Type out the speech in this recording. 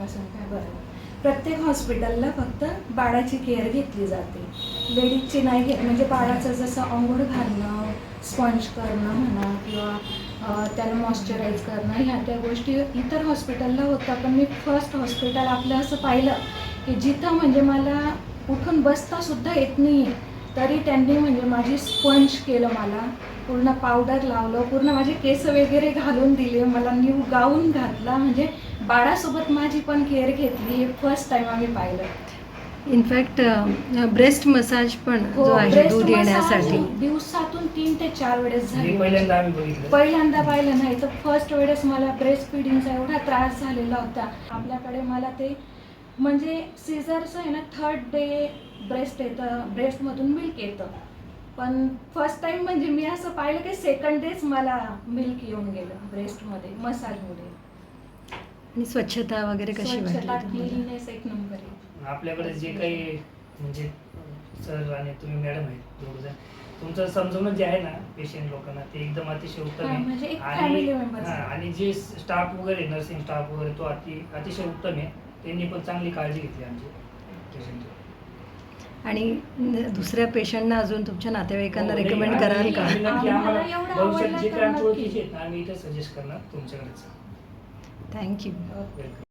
सांग काय बरं. प्रत्येक हॉस्पिटलला फक्त बाळाची केअर घेतली जाते, लेडीजची नाही घेत. म्हणजे बाळाचं जसं अंघोळ घालणं, स्पंज करणं म्हणा किंवा त्याला मॉइश्चराईज करणं, ह्या त्या गोष्टी इतर हॉस्पिटलला होत्या. पण मी फर्स्ट हॉस्पिटल आपलं असं पाहिलं की जिथं म्हणजे मला उठून बसतासुद्धा येत नाही आहे, तरी त्यांनी म्हणजे माझी स्पंज केलं, मला पूर्ण पावडर लावलं, पूर्ण माझे केस वगैरे घालून दिले, मला न्यू गाऊन घातला. म्हणजे बाळासोबत माझी पण केअर घेतली. हे फर्स्ट टाईम आम्ही पाहिलं. इनफॅक्ट ब्रेस्ट मसाज पण जो आहे ब्रेस्ट दूध मसाज येण्यासाठी दिवसातून 3 ते 4 वेळेस झाली. पहिल्यांदा आम्ही बघितलं. पहिल्यांदा पाहिलं नाही तर फर्स्ट वेळेस मला ब्रेस्ट फिडिंगचा एवढा त्रास झालेला होता. आपल्याकडे मला ते म्हणजे सीझरचं आहे ना, 3rd डे ब्रेस्ट येतं, ब्रेस्टमधून मिल्क येतं. पण फर्स्ट टाइम म्हणजे मी असं पाहिलं की 2nd डेच मला मिल्क येऊन गेलं ब्रेस्टमध्ये मसाजमुळे. आणि स्वच्छता वगैरे कशी वाटली स्वच्छता, तुम्हाला? क्लिननेस एक नंबर आहे. आपल्याकडे जे काही म्हणजे सर आणि तुम्ही मॅडम आहेत दोघंजण, तुमचं समजवणं जे आहे ना पेशंट लोकांना ते एकदम अतिशय उत्तम हा, म्हणजे आहे. एक family members. आणि जे स्टाफ वगैरे नर्सिंग स्टाफ वगैरे तो अतिशय उत्तम आहे. त्यांनी पण चांगली काळजी घेतली आमची पेशंटची. आणि दुसऱ्या पेशंटना अजून तुमच्या नातेवाईकांना हो, रेकमेंड नाही, कराल आम्ही का? नक्की आम्हाला आम्हाला एवढं भविष्यात आवडलं जे तर काही नक्की. ओळखीचे आहेत ना, आम्ही इथे सजेस्ट करणार तुमच्याकडेच. थँक्यू. वेलकम.